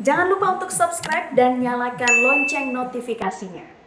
Jangan lupa untuk subscribe dan nyalakan lonceng notifikasinya.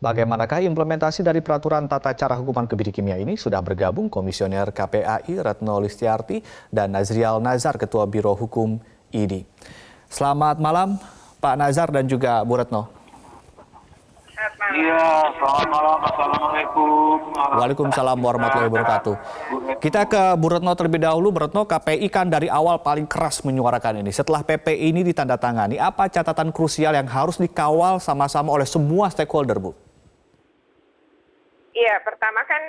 Bagaimanakah implementasi dari peraturan tata cara hukuman kebiri kimia ini? Sudah bergabung Komisioner KPAI Retno Listiarti dan Nazrial Nazar, Ketua Biro Hukum ID. Selamat malam Pak Nazar dan juga Bu Retno. Iya, selamat malam. Assalamualaikum. Waalaikumsalam warahmatullahi wabarakatuh. Kita ke Bu Retno terlebih dahulu. Bu Retno, KPI kan dari awal paling keras menyuarakan ini. Setelah PP ini ditandatangani, apa catatan krusial yang harus dikawal sama-sama oleh semua stakeholder, Bu? Iya, pertama kan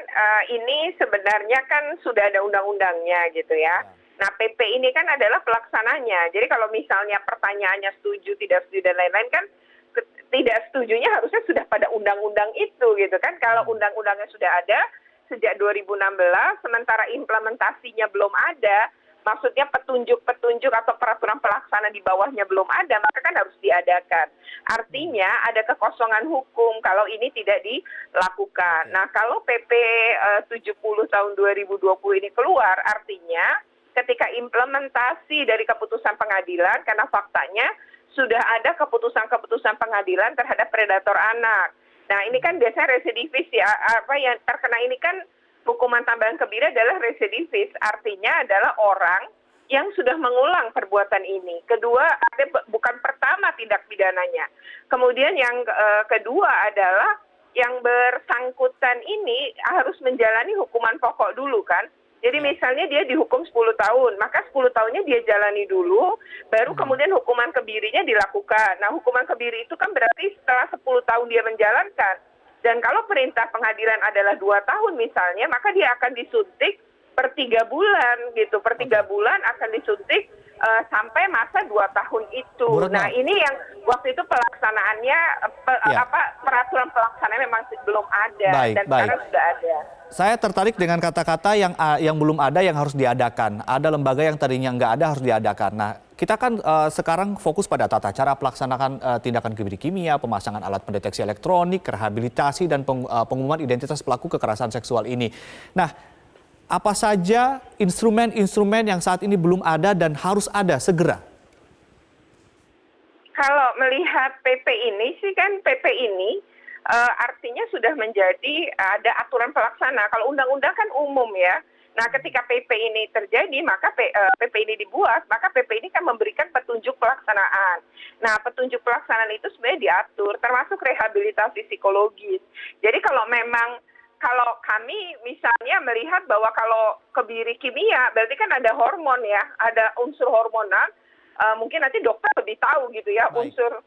ini sebenarnya kan sudah ada undang-undangnya gitu ya. Nah, PP ini kan adalah pelaksananya. Jadi kalau misalnya pertanyaannya setuju, tidak setuju dan lain-lain kan tidak setujunya harusnya sudah pada undang-undang itu gitu kan. Kalau undang-undangnya sudah ada sejak 2016, sementara implementasinya belum ada, maksudnya petunjuk-petunjuk atau peraturan pelaksana di bawahnya belum ada, maka kan harus diadakan. Artinya ada kekosongan hukum kalau ini tidak dilakukan. Nah, kalau PP 70 tahun 2020 ini keluar, artinya ketika implementasi dari keputusan pengadilan, karena faktanya sudah ada keputusan-keputusan pengadilan terhadap predator anak. Nah, ini kan biasanya residivis ya, apa yang terkena ini kan hukuman tambahan kebiri adalah residivis, artinya adalah orang yang sudah mengulang perbuatan ini. Kedua, bukan pertama tindak pidananya. Kemudian yang kedua adalah yang bersangkutan ini harus menjalani hukuman pokok dulu kan. Jadi misalnya dia dihukum 10 tahun, maka 10 tahunnya dia jalani dulu, baru kemudian hukuman kebirinya dilakukan. Nah, hukuman kebiri itu kan berarti setelah 10 tahun dia menjalankan. Dan kalau perintah pengadilan adalah 2 tahun misalnya, maka dia akan disuntik per 3 bulan gitu. Per 3 bulan akan disuntik sampai masa 2 tahun itu. Nah, ini yang waktu itu pelaksanaannya, peraturan pelaksanaan memang belum ada. Dan sekarang sudah ada. Saya tertarik dengan kata-kata yang belum ada yang harus diadakan. Ada lembaga yang tadinya nggak ada harus diadakan. Nah, kita kan sekarang fokus pada tata cara pelaksanaan tindakan kebiri kimia, pemasangan alat pendeteksi elektronik, rehabilitasi, dan pengumuman identitas pelaku kekerasan seksual ini. Nah, apa saja instrumen-instrumen yang saat ini belum ada dan harus ada segera? Kalau melihat PP ini sih kan PP ini artinya sudah menjadi ada aturan pelaksana. Kalau undang-undang kan umum ya. Nah, ketika PP ini terjadi, maka PP ini dibuat, maka PP ini kan memberikan petunjuk pelaksanaan. Nah, petunjuk pelaksanaan itu sebenarnya diatur, termasuk rehabilitasi psikologis. Jadi kalau kami misalnya melihat bahwa kalau kebiri kimia, berarti kan ada hormon ya, ada unsur hormonal. Mungkin nanti dokter lebih tahu gitu ya, unsur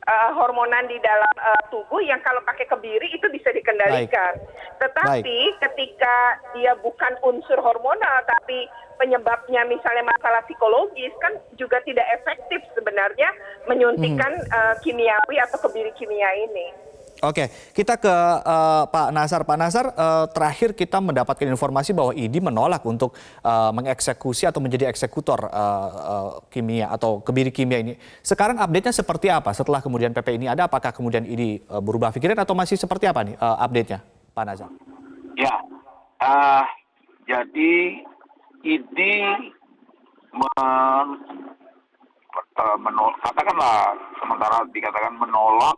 hormonan di dalam tubuh yang kalau pakai kebiri itu bisa dikendalikan. Tetapi ketika dia bukan unsur hormonal tapi penyebabnya misalnya masalah psikologis kan juga tidak efektif sebenarnya menyuntikkan kimiawi atau kebiri kimia ini. Oke, kita ke Pak Nazar. Pak Nazar, terakhir kita mendapatkan informasi bahwa ID menolak untuk mengeksekusi atau menjadi eksekutor kimia atau kebiri kimia ini. Sekarang update-nya seperti apa setelah kemudian PP ini ada? Apakah kemudian ID berubah pikiran atau masih seperti apa nih update-nya, Pak Nazar? Ya, jadi ID katakanlah sementara dikatakan menolak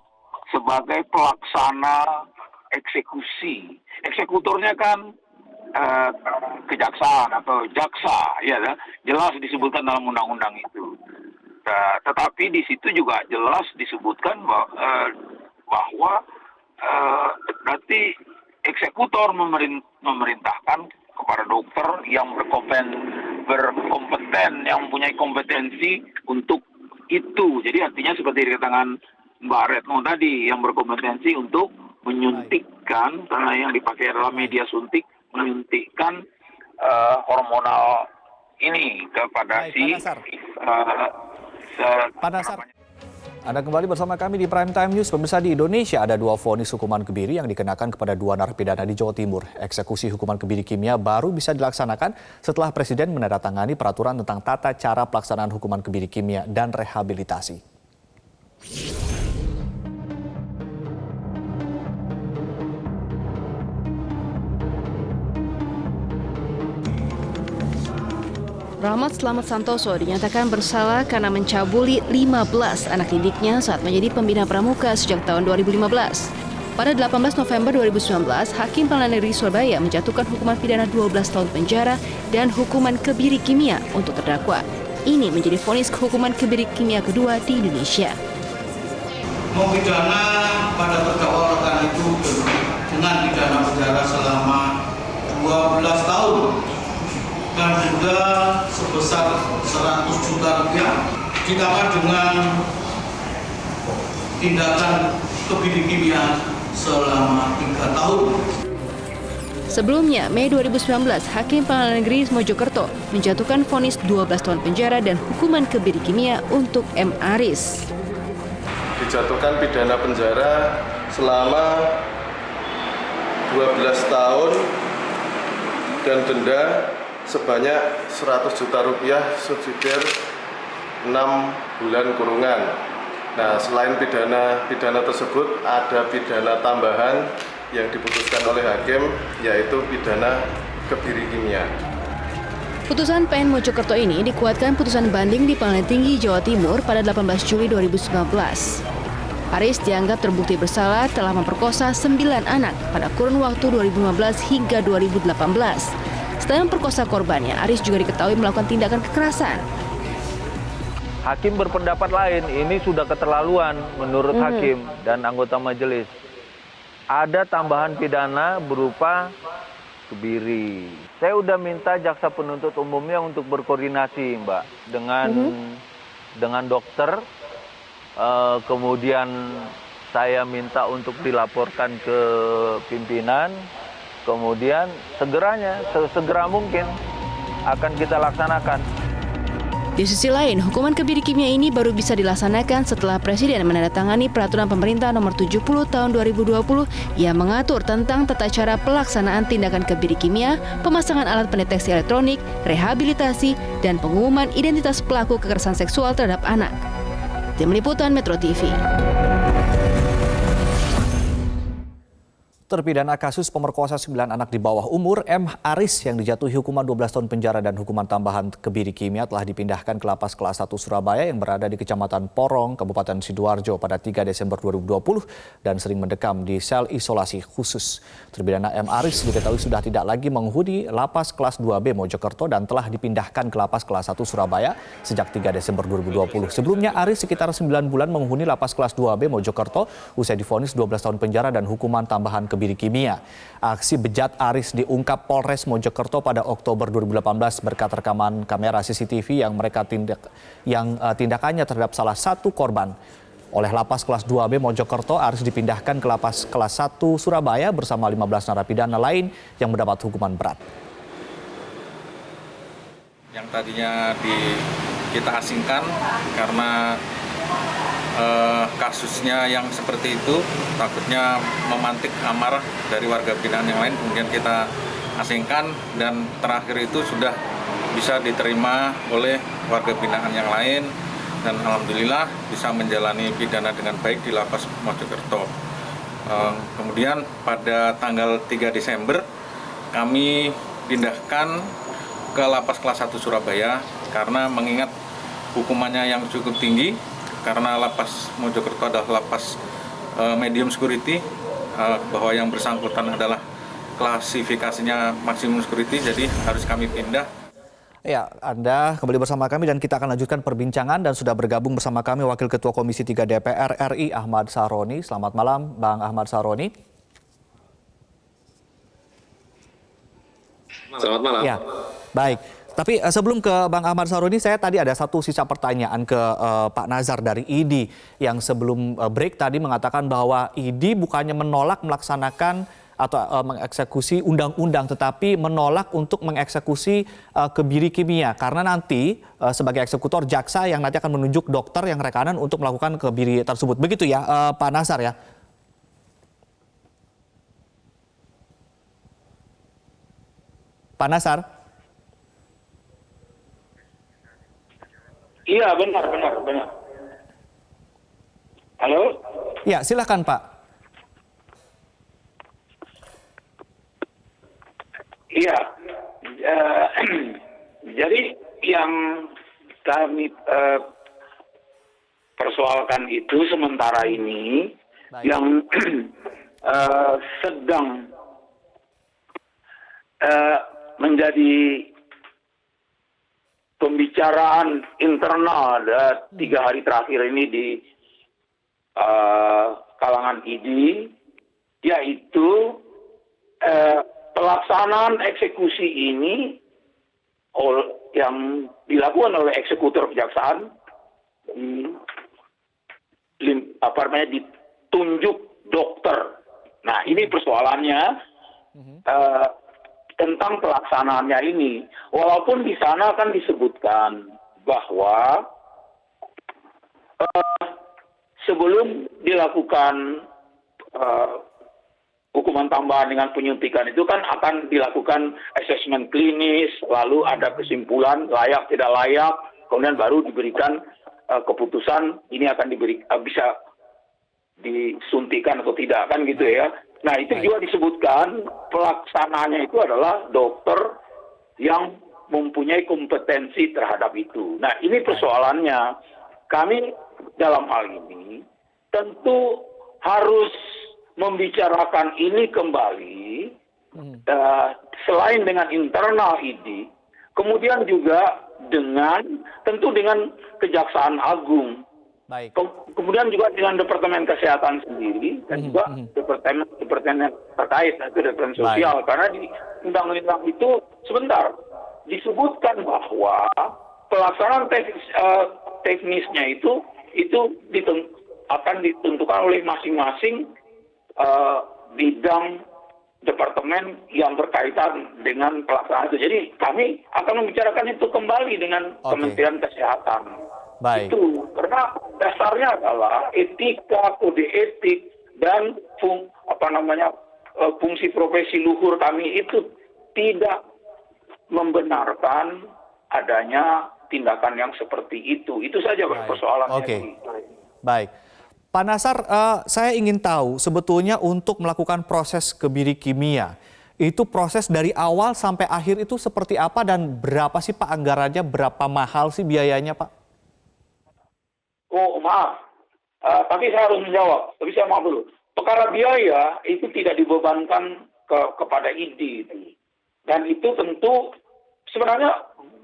sebagai pelaksana eksekusi. Eksekutornya kan kejaksaan atau jaksa, ya jelas disebutkan dalam undang-undang itu. Tetapi di situ juga jelas disebutkan bahwa nanti eksekutor memerintahkan kepada dokter yang berkompeten, yang mempunyai kompetensi untuk itu. Jadi artinya seperti dikatakan Mbak Retno tadi, yang berkompetensi untuk menyuntikkan, karena yang dipakai adalah media suntik, menyuntikkan hormonal ini kepada Pak Nasar. Anda kembali bersama kami di Prime Time News. Pemirsa, di Indonesia ada 2 vonis hukuman kebiri yang dikenakan kepada 2 narapidana di Jawa Timur. Eksekusi hukuman kebiri kimia baru bisa dilaksanakan setelah Presiden menandatangani peraturan tentang tata cara pelaksanaan hukuman kebiri kimia dan rehabilitasi. Rahmat Slamet Santoso dinyatakan bersalah karena mencabuli 15 anak didiknya saat menjadi pembina pramuka sejak tahun 2015. Pada 18 November 2019, Hakim Pengadilan Negeri Surabaya menjatuhkan hukuman pidana 12 tahun penjara dan hukuman kebiri kimia untuk terdakwa. Ini menjadi vonis hukuman kebiri kimia kedua di Indonesia. Memidana pada terdakwa rekan itu dengan pidana penjara selama 12 tahun. Dan denda sebesar 100 juta rupiah ditambah dengan tindakan kebiri kimia selama 3 tahun. Sebelumnya, Mei 2019, Hakim Pengadilan Negeri Mojokerto menjatuhkan vonis 12 tahun penjara dan hukuman kebiri kimia untuk M. Aris. Dijatuhkan pidana penjara selama 12 tahun dan denda sebanyak 100 juta rupiah subsidiar 6 bulan kurungan. Nah, selain pidana tersebut ada pidana tambahan yang diputuskan oleh hakim, yaitu pidana kebiri kimia. Putusan PN Mojokerto ini dikuatkan putusan banding di Pengadilan Tinggi Jawa Timur pada 18 Juli 2019. Aris dianggap terbukti bersalah telah memperkosa 9 anak pada kurun waktu 2015 hingga 2018. Selain memperkosa korbannya, Aris juga diketahui melakukan tindakan kekerasan. Hakim berpendapat lain, ini sudah keterlaluan menurut hakim dan anggota majelis. Ada tambahan pidana berupa kebiri. Saya udah minta jaksa penuntut umumnya untuk berkoordinasi, Mbak, dengan dokter. Kemudian saya minta untuk dilaporkan ke pimpinan. Kemudian sesegera mungkin akan kita laksanakan. Di sisi lain, hukuman kebiri kimia ini baru bisa dilaksanakan setelah Presiden menandatangani Peraturan Pemerintah Nomor 70 Tahun 2020 yang mengatur tentang tata cara pelaksanaan tindakan kebiri kimia, pemasangan alat pendeteksi elektronik, rehabilitasi, dan pengumuman identitas pelaku kekerasan seksual terhadap anak. Tim Liputan Metro TV. Terpidana kasus pemerkosa 9 anak di bawah umur, M. Aris yang dijatuhi hukuman 12 tahun penjara dan hukuman tambahan kebiri kimia telah dipindahkan ke Lapas Kelas 1 Surabaya yang berada di Kecamatan Porong, Kabupaten Sidoarjo pada 3 Desember 2020 dan sering mendekam di sel isolasi khusus. Terpidana M. Aris diketahui sudah tidak lagi menghuni Lapas Kelas 2B Mojokerto dan telah dipindahkan ke Lapas Kelas 1 Surabaya sejak 3 Desember 2020. Sebelumnya Aris sekitar 9 bulan menghuni Lapas Kelas 2B Mojokerto usai divonis 12 tahun penjara dan hukuman tambahan kebiri kimia. Aksi bejat Aris diungkap Polres Mojokerto pada Oktober 2018 berkat rekaman kamera CCTV yang tindakannya terhadap salah satu korban. Oleh Lapas Kelas 2B Mojokerto, Aris dipindahkan ke Lapas Kelas 1 Surabaya bersama 15 narapidana lain yang mendapat hukuman berat. Yang tadinya kita asingkan karena kasusnya yang seperti itu takutnya memantik amarah dari warga binaan yang lain, kemudian kita asingkan dan terakhir itu sudah bisa diterima oleh warga binaan yang lain dan alhamdulillah bisa menjalani pidana dengan baik di Lapas Mojokerto. Kemudian pada tanggal 3 Desember kami pindahkan ke Lapas Kelas 1 Surabaya karena mengingat hukumannya yang cukup tinggi, karena lapas Mojokerto adalah lapas medium security, bahwa yang bersangkutan adalah klasifikasinya maksimum security, jadi harus kami pindah. Ya, Anda kembali bersama kami dan kita akan lanjutkan perbincangan dan sudah bergabung bersama kami Wakil Ketua Komisi 3 DPR RI Ahmad Saroni. Selamat malam Bang Ahmad Saroni. Selamat malam. Ya, baik. Tapi sebelum ke Bang Ahmad Saroni, saya tadi ada satu sisa pertanyaan ke Pak Nazar dari ID yang sebelum break tadi mengatakan bahwa ID bukannya menolak melaksanakan atau mengeksekusi undang-undang, tetapi menolak untuk mengeksekusi kebiri kimia karena nanti sebagai eksekutor jaksa yang nanti akan menunjuk dokter yang rekanan untuk melakukan kebiri tersebut. Begitu ya, Pak Nazar ya? Pak Nazar? Iya, benar. Halo? Ya, silakan Pak. Iya, jadi yang kami persoalkan itu sementara ini yang sedang menjadi pembicaraan internal 3 hari terakhir ini di kalangan ID, yaitu pelaksanaan eksekusi ini yang dilakukan oleh eksekutor kejaksaan ditunjuk dokter. Nah, ini persoalannya tentang pelaksanaannya ini. Walaupun di sana kan disebutkan bahwa sebelum dilakukan hukuman tambahan dengan penyuntikan itu kan akan dilakukan asesmen klinis, lalu ada kesimpulan layak tidak layak, kemudian baru diberikan keputusan ini akan bisa disuntikan atau tidak, kan gitu ya. Nah, itu juga disebutkan pelaksanaannya itu adalah dokter yang mempunyai kompetensi terhadap itu. Nah, ini persoalannya. Kami dalam hal ini tentu harus membicarakan ini kembali, selain dengan internal ID, kemudian juga tentu dengan Kejaksaan Agung. Baik. Kemudian juga dengan Departemen Kesehatan sendiri dan juga departemen terkait, yaitu Departemen Sosial. Karena di undang-undang itu sebentar disebutkan bahwa pelaksanaan teknisnya itu akan ditentukan oleh masing-masing bidang departemen yang berkaitan dengan pelaksanaan itu. Jadi kami akan membicarakan itu kembali dengan Kementerian Kesehatan. Baik. Itu karena dasarnya adalah etika, kode etik dan fungsi profesi luhur kami itu tidak membenarkan adanya tindakan yang seperti itu. Itu saja persoalannya. Oke. Baik. Pak Nazar, saya ingin tahu sebetulnya untuk melakukan proses kebiri kimia, itu proses dari awal sampai akhir itu seperti apa dan berapa sih Pak anggarannya, berapa mahal sih biayanya Pak? Oh maaf, tapi saya harus menjawab, tapi saya maaf dulu. Perkara biaya itu tidak dibebankan kepada ID. Dan itu tentu sebenarnya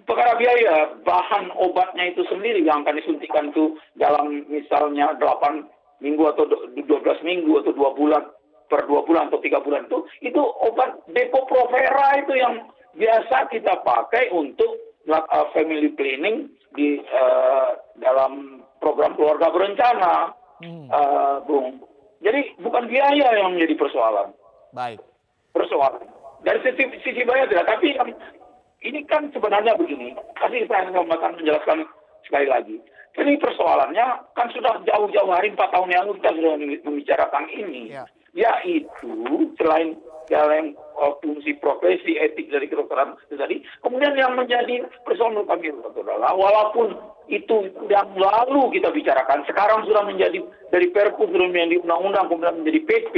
perkara biaya, bahan obatnya itu sendiri yang akan disuntikan itu dalam misalnya 8 minggu atau 12 minggu atau 2 bulan, per 2 bulan atau 3 bulan itu obat Depo-Provera itu yang biasa kita pakai untuk family planning di dalam program keluarga berencana, Bung. Jadi bukan biaya yang menjadi persoalan. Baik. Persoalan. Dari sisi biaya tidak, tapi ini kan sebenarnya begini. Tadi saya akan menjelaskan sekali lagi. Ini persoalannya kan sudah jauh-jauh hari 4 tahun yang lalu kita sudah membicarakan ini. Ya. Yaitu selain fungsi profesi etik dari kedokteran itu tadi, kemudian yang menjadi persoalan kami adalah walaupun itu yang lalu kita bicarakan, sekarang sudah menjadi dari Perpu, sudah menjadi undang-undang, kemudian menjadi PP.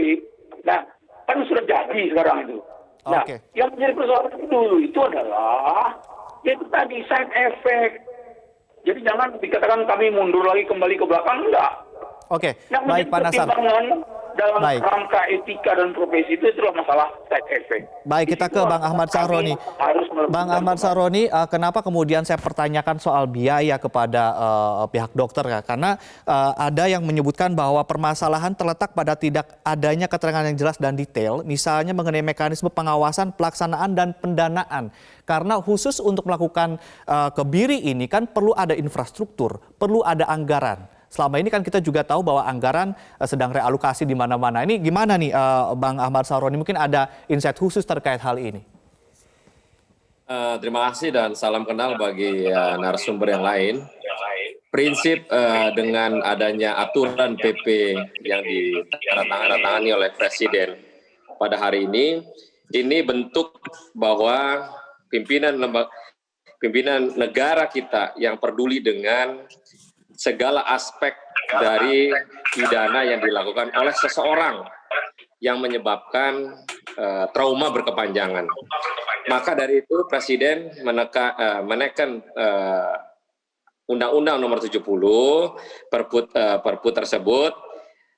Nah, kan sudah jadi sekarang itu. Nah, yang menjadi persoalan dulu itu adalah Itu tadi side effect. Jadi jangan dikatakan kami mundur lagi kembali ke belakang, enggak. Oke, Yang baik Pak menjadi Nasar. pertimbangan dalam Baik. rangka etika dan profesi itu itulah masalah side effect. Baik, kita ke Bang Ahmad Sahroni. Bang Ahmad Sahroni, kenapa kemudian saya pertanyakan soal biaya kepada pihak dokter ya? Karena ada yang menyebutkan bahwa permasalahan terletak pada tidak adanya keterangan yang jelas dan detail, misalnya mengenai mekanisme pengawasan, pelaksanaan, dan pendanaan. Karena khusus untuk melakukan kebiri ini kan perlu ada infrastruktur, perlu ada anggaran. Selama ini kan kita juga tahu bahwa anggaran sedang realokasi di mana-mana. Ini gimana nih Bang Ahmad Sahroni? Mungkin ada insight khusus terkait hal ini. Terima kasih dan salam kenal bagi narasumber yang lain. Prinsip dengan adanya aturan PP yang ditandatangani oleh Presiden pada hari ini bentuk bahwa pimpinan negara kita yang peduli dengan segala aspek dari pidana yang dilakukan oleh seseorang yang menyebabkan trauma berkepanjangan. Maka dari itu Presiden menekan Undang-Undang Nomor 70 Perpu tersebut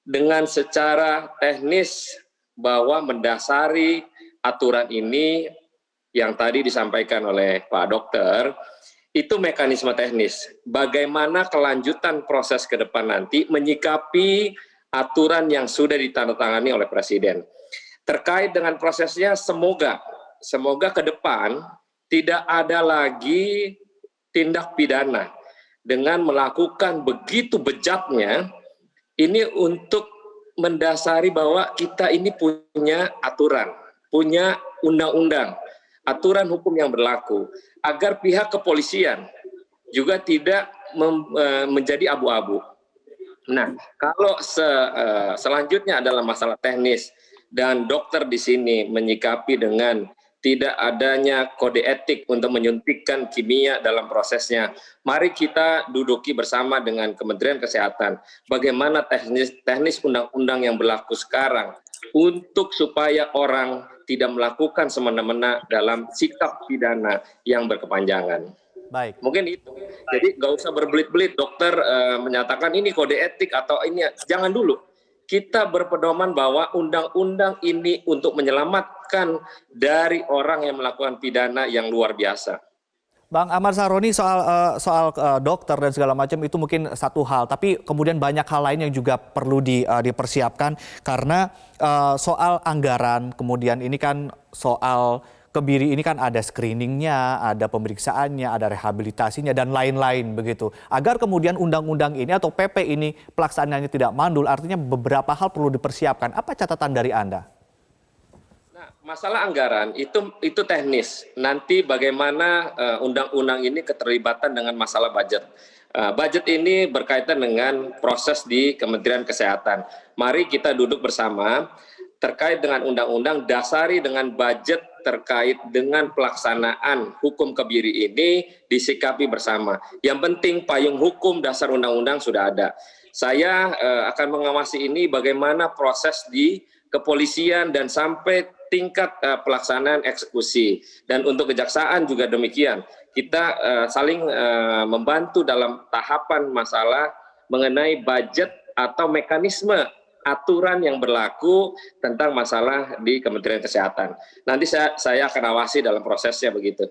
dengan secara teknis bahwa mendasari aturan ini yang tadi disampaikan oleh Pak Dokter itu mekanisme teknis. Bagaimana kelanjutan proses ke depan nanti menyikapi aturan yang sudah ditandatangani oleh Presiden. Terkait dengan prosesnya, semoga ke depan tidak ada lagi tindak pidana dengan melakukan begitu bejatnya ini untuk mendasari bahwa kita ini punya aturan, punya undang-undang, aturan hukum yang berlaku, agar pihak kepolisian juga tidak menjadi abu-abu. Nah, kalau selanjutnya adalah masalah teknis dan dokter di sini menyikapi dengan tidak adanya kode etik untuk menyuntikkan kimia dalam prosesnya, mari kita duduki bersama dengan Kementerian Kesehatan bagaimana teknis undang-undang yang berlaku sekarang untuk supaya orang tidak melakukan semena-mena dalam sikap pidana yang berkepanjangan. Baik. Mungkin itu. Jadi nggak usah berbelit-belit dokter menyatakan ini kode etik atau ini. Jangan dulu. Kita berpedoman bahwa undang-undang ini untuk menyelamatkan dari orang yang melakukan pidana yang luar biasa. Bang Ahmad Sahroni, soal dokter dan segala macam itu mungkin satu hal, tapi kemudian banyak hal lain yang juga perlu dipersiapkan karena soal anggaran, kemudian ini kan soal kebiri ini kan ada screeningnya, ada pemeriksaannya, ada rehabilitasinya dan lain-lain begitu. Agar kemudian undang-undang ini atau PP ini pelaksanaannya tidak mandul, artinya beberapa hal perlu dipersiapkan. Apa catatan dari Anda? Masalah anggaran itu teknis. Nanti bagaimana undang-undang ini keterlibatan dengan masalah budget. Budget ini berkaitan dengan proses di Kementerian Kesehatan. Mari kita duduk bersama terkait dengan undang-undang, dasari dengan budget terkait dengan pelaksanaan hukum kebiri ini disikapi bersama. Yang penting payung hukum dasar undang-undang sudah ada. Saya akan mengawasi ini bagaimana proses di kepolisian dan sampai tingkat pelaksanaan eksekusi. Dan untuk kejaksaan juga demikian. Kita saling membantu dalam tahapan masalah mengenai budget atau mekanisme aturan yang berlaku tentang masalah di Kementerian Kesehatan. Nanti saya akan awasi dalam prosesnya begitu.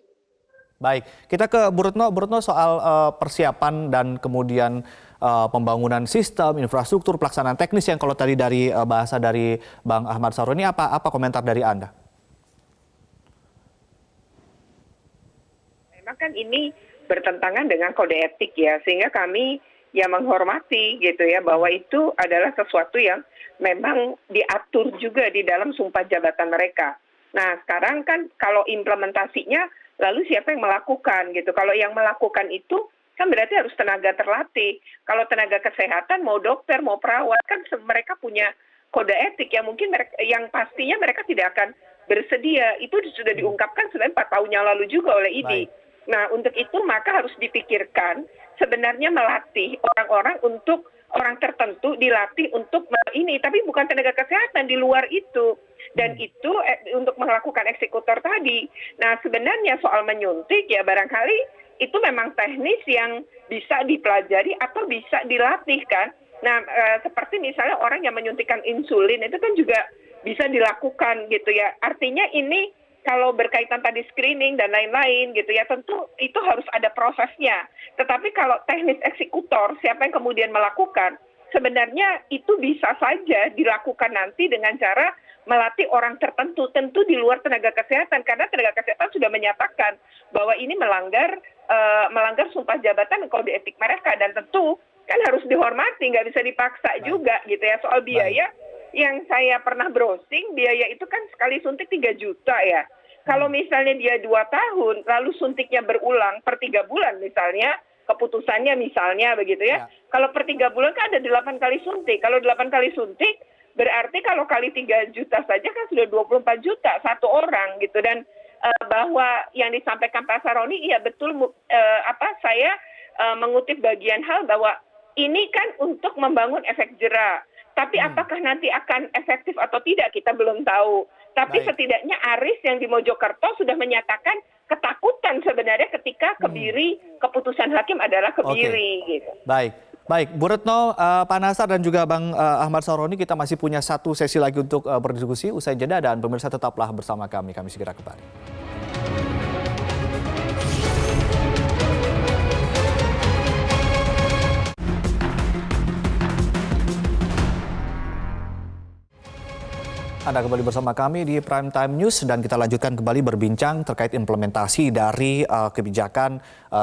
Baik, kita ke Bu Retno soal persiapan dan kemudian pembangunan sistem, infrastruktur, pelaksanaan teknis yang kalau tadi dari bahasa dari Bang Ahmad Sahroni, apa komentar dari Anda? Memang kan ini bertentangan dengan kode etik ya, sehingga kami ya menghormati gitu ya, bahwa itu adalah sesuatu yang memang diatur juga di dalam sumpah jabatan mereka. Nah sekarang kan kalau implementasinya lalu siapa yang melakukan gitu. Kalau yang melakukan itu kan berarti harus tenaga terlatih. Kalau tenaga kesehatan mau dokter mau perawat kan mereka punya kode etik yang mungkin yang pastinya mereka tidak akan bersedia. Itu sudah diungkapkan sebenarnya 4 tahun yang lalu juga oleh IDI. Nah untuk itu maka harus dipikirkan sebenarnya melatih orang-orang untuk orang tertentu dilatih untuk ini, tapi bukan tenaga kesehatan di luar itu. dan itu untuk melakukan eksekutor tadi. Nah, sebenarnya soal menyuntik ya barangkali itu memang teknis yang bisa dipelajari atau bisa dilatih kan. Nah, seperti misalnya orang yang menyuntikkan insulin itu kan juga bisa dilakukan gitu ya. Artinya ini kalau berkaitan tadi screening dan lain-lain gitu ya, tentu itu harus ada prosesnya. Tetapi kalau teknis eksekutor, siapa yang kemudian melakukan, sebenarnya itu bisa saja dilakukan nanti dengan cara melatih orang tertentu, tentu di luar tenaga kesehatan, karena tenaga kesehatan sudah menyatakan bahwa ini melanggar sumpah jabatan dan kode etik mereka, dan tentu kan harus dihormati, nggak bisa dipaksa juga gitu ya. Soal biaya, yang saya pernah browsing, biaya itu kan sekali suntik 3 juta ya. Kalau misalnya dia 2 tahun, lalu suntiknya berulang per 3 bulan misalnya, keputusannya misalnya begitu ya. Kalau per 3 bulan kan ada 8 kali suntik. Kalau 8 kali suntik, berarti kalau kali 3 juta saja kan sudah 24 juta satu orang gitu. Dan bahwa yang disampaikan Pak Saroni, iya betul, saya mengutip bagian hal bahwa ini kan untuk membangun efek jera. Tapi apakah nanti akan efektif atau tidak, kita belum tahu. Tapi setidaknya Aris yang di Mojokerto sudah menyatakan ketakutan sebenarnya ketika kebiri, keputusan hakim adalah kebiri. Gitu. Baik, Bu Retno, Pak Nasar dan juga Bang Ahmad Saroni, kita masih punya satu sesi lagi untuk berdiskusi. Usai jeda dan pemirsa tetaplah bersama kami segera kembali. Anda kembali bersama kami di Prime Time News dan kita lanjutkan kembali berbincang terkait implementasi dari kebijakan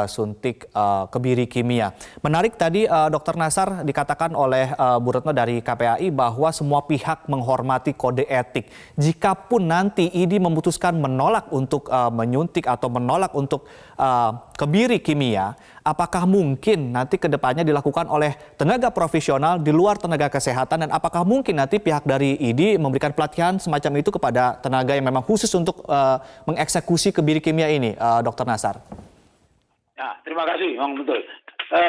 suntik kebiri kimia. Menarik tadi Dr. Nasar dikatakan oleh Bu Retno dari KPAI bahwa semua pihak menghormati kode etik. Jikapun nanti ID memutuskan menolak untuk menyuntik atau menolak untuk kebiri kimia, apakah mungkin nanti ke depannya dilakukan oleh tenaga profesional di luar tenaga kesehatan, dan apakah mungkin nanti pihak dari ID memberikan pelatihan semacam itu kepada tenaga yang memang khusus untuk mengeksekusi kebiri kimia ini, Dr. Nasar? Ya, terima kasih, Bang, betul.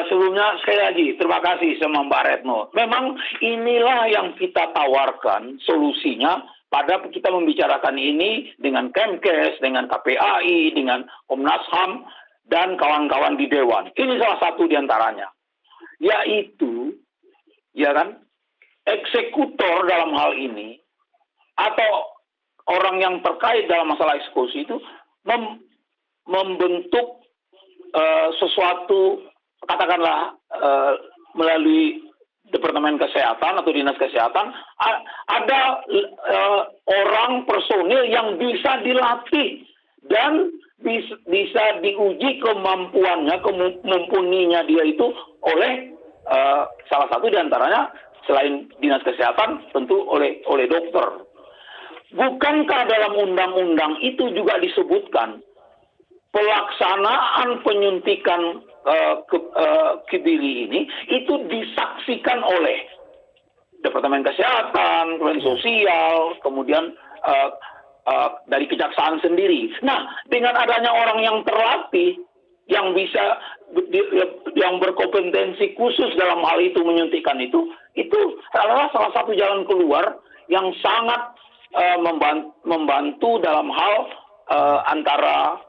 Sebelumnya sekali lagi terima kasih sama Mbak Retno. Memang inilah yang kita tawarkan solusinya pada kita membicarakan ini dengan Kemkes, dengan KPAI, dengan Komnas HAM, dan kawan-kawan di Dewan. Ini salah satu di antaranya. Yaitu, ya kan, eksekutor dalam hal ini, atau orang yang terkait dalam masalah eksekusi itu, membentuk sesuatu, katakanlah melalui Departemen Kesehatan atau Dinas Kesehatan, ada orang personil yang bisa dilatih dan bisa diuji kemampuannya, mumpuninya dia itu oleh salah satu diantaranya selain Dinas Kesehatan tentu oleh dokter. Bukankah dalam undang-undang itu juga disebutkan pelaksanaan penyuntikan kebiri ini itu disaksikan oleh Departemen Kesehatan, Kementerian Sosial, kemudian dari kejaksaan sendiri. Nah, dengan adanya orang yang terlatih, yang bisa, yang berkompetensi khusus dalam hal itu menyuntikkan itu adalah salah satu jalan keluar yang sangat membantu dalam hal antara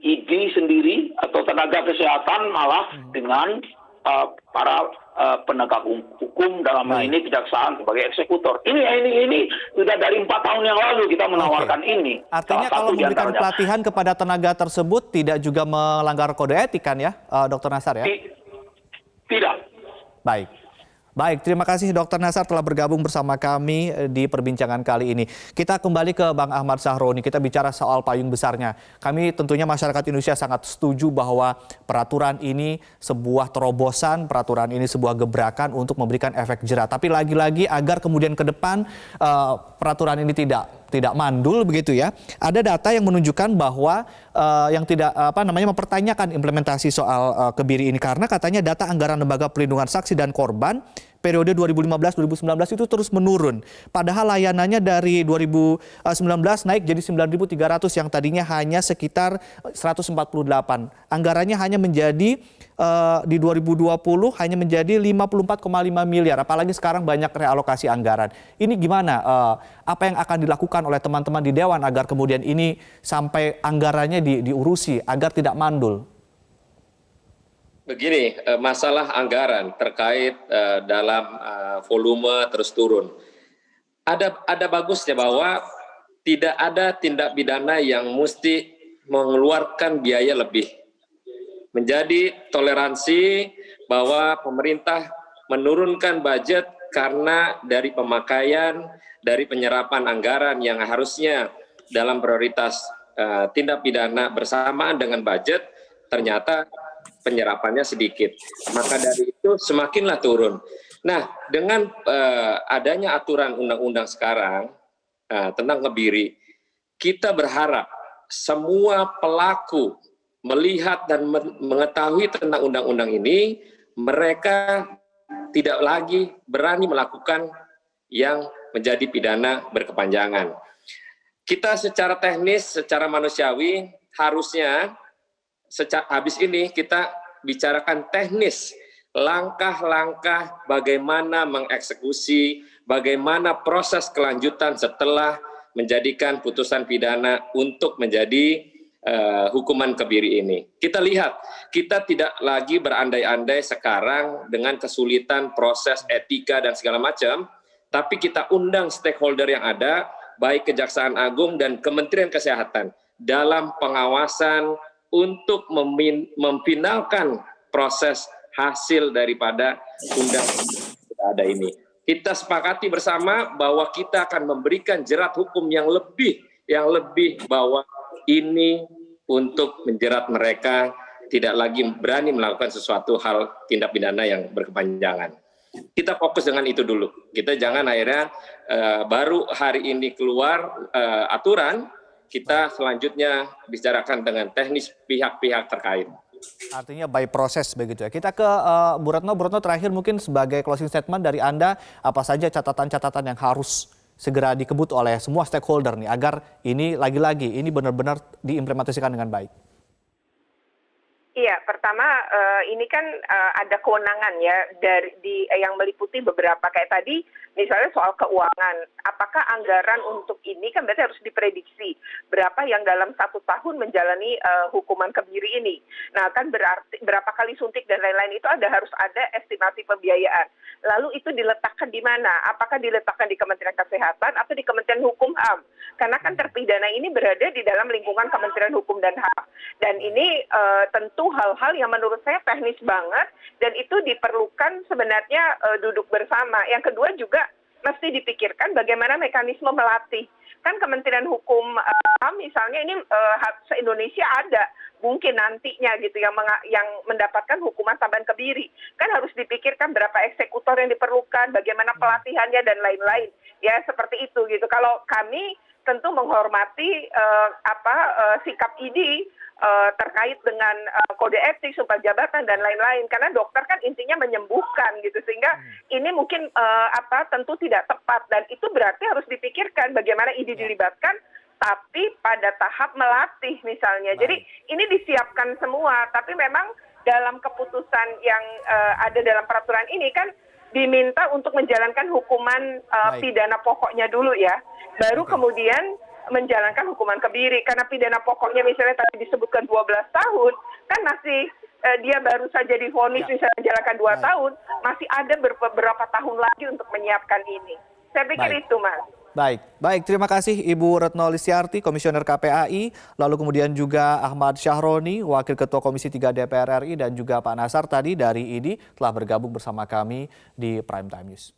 ID sendiri atau tenaga kesehatan malah dengan para penegak hukum dalam hal ini kejaksaan sebagai eksekutor. Ini sudah dari 4 tahun yang lalu kita menawarkan ini. Artinya kalau memberikan pelatihan kepada tenaga tersebut tidak juga melanggar kode etik kan ya, Dr. Nasar ya? Tidak. Baik, terima kasih Dr. Nasar telah bergabung bersama kami di perbincangan kali ini. Kita kembali ke Bang Ahmad Saroni, kita bicara soal payung besarnya. Kami tentunya masyarakat Indonesia sangat setuju bahwa peraturan ini sebuah terobosan, peraturan ini sebuah gebrakan untuk memberikan efek jera. Tapi lagi-lagi agar kemudian ke depan peraturan ini tidak mandul begitu ya. Ada data yang menunjukkan bahwa yang tidak mempertanyakan implementasi soal kebiri ini karena katanya data anggaran Lembaga Perlindungan Saksi dan Korban periode 2015-2019 itu terus menurun. Padahal layanannya dari 2019 naik jadi 9.300 yang tadinya hanya sekitar 148. Anggarannya hanya menjadi di 2020 hanya menjadi 54,5 miliar. Apalagi sekarang banyak realokasi anggaran. Ini gimana? Apa yang akan dilakukan oleh teman-teman di Dewan agar kemudian ini sampai anggarannya diurusi agar tidak mandul? Begini, masalah anggaran terkait dalam volume terus turun. Ada bagusnya bahwa tidak ada tindak pidana yang mesti mengeluarkan biaya lebih. Menjadi toleransi bahwa pemerintah menurunkan budget karena dari pemakaian, dari penyerapan anggaran yang harusnya dalam prioritas tindak pidana bersamaan dengan budget, ternyata penyerapannya sedikit. Maka dari itu semakinlah turun. Nah, dengan adanya aturan undang-undang sekarang tentang kebiri, kita berharap semua pelaku melihat dan mengetahui tentang undang-undang ini, mereka tidak lagi berani melakukan yang menjadi pidana berkepanjangan. Kita secara teknis, secara manusiawi, harusnya habis ini kita bicarakan teknis, langkah-langkah bagaimana mengeksekusi, bagaimana proses kelanjutan setelah menjadikan putusan pidana untuk menjadi hukuman kebiri ini. Kita lihat, kita tidak lagi berandai-andai sekarang dengan kesulitan proses etika dan segala macam, tapi kita undang stakeholder yang ada, baik Kejaksaan Agung dan Kementerian Kesehatan, dalam pengawasan untuk memfinalkan proses hasil daripada undang-undang yang ada ini. Kita sepakati bersama bahwa kita akan memberikan jerat hukum yang lebih bahwa ini untuk menjerat mereka tidak lagi berani melakukan sesuatu hal tindak pidana yang berkepanjangan. Kita fokus dengan itu dulu. Kita jangan akhirnya baru hari ini keluar aturan, kita selanjutnya bicarakan dengan teknis pihak-pihak terkait. Artinya by proses begitu ya. Kita ke Bu Retno. Bu Retno, terakhir mungkin sebagai closing statement dari Anda, apa saja catatan-catatan yang harus segera dikebut oleh semua stakeholder nih agar ini lagi-lagi ini benar-benar diimplementasikan dengan baik? Iya, pertama ini kan ada kewenangan ya yang meliputi beberapa kayak tadi misalnya soal keuangan. Apakah anggaran untuk ini kan berarti harus diprediksi berapa yang dalam 1 tahun menjalani hukuman kebiri ini. Nah kan berarti berapa kali suntik dan lain-lain itu harus ada estimasi pembiayaan. Lalu itu diletakkan di mana? Apakah diletakkan di Kementerian Kesehatan atau di Kementerian Hukum HAM? Karena kan terpidana ini berada di dalam lingkungan Kementerian Hukum dan HAM. Dan ini tentu hal-hal yang menurut saya teknis banget dan itu diperlukan sebenarnya duduk bersama. Yang kedua juga mesti dipikirkan bagaimana mekanisme melatih. Kan Kementerian Hukum HAM misalnya ini se-Indonesia ada mungkin nantinya gitu yang mendapatkan hukuman tambahan kebiri. Kan harus dipikirkan berapa eksekutor yang diperlukan, bagaimana pelatihannya dan lain-lain. Ya seperti itu gitu. Kalau kami tentu menghormati sikap ID terkait dengan kode etik, sumpah jabatan dan lain-lain karena dokter kan intinya menyembuhkan gitu sehingga ini mungkin tentu tidak tepat dan itu berarti harus dipikirkan bagaimana ID dilibatkan tapi pada tahap melatih misalnya. Jadi ini disiapkan semua tapi memang dalam keputusan yang ada dalam peraturan ini kan diminta untuk menjalankan hukuman pidana pokoknya dulu ya. Baru kemudian menjalankan hukuman kebiri karena pidana pokoknya misalnya tadi disebutkan 12 tahun kan masih dia baru saja divonis misalnya menjalankan 2 tahun masih ada beberapa tahun lagi untuk menyiapkan ini. Saya pikir itu Mas. Baik, terima kasih Ibu Retno Listiarti, Komisioner KPAI, lalu kemudian juga Ahmad Syahroni, Wakil Ketua Komisi 3 DPR RI dan juga Pak Nasar tadi dari ID telah bergabung bersama kami di Prime Time News.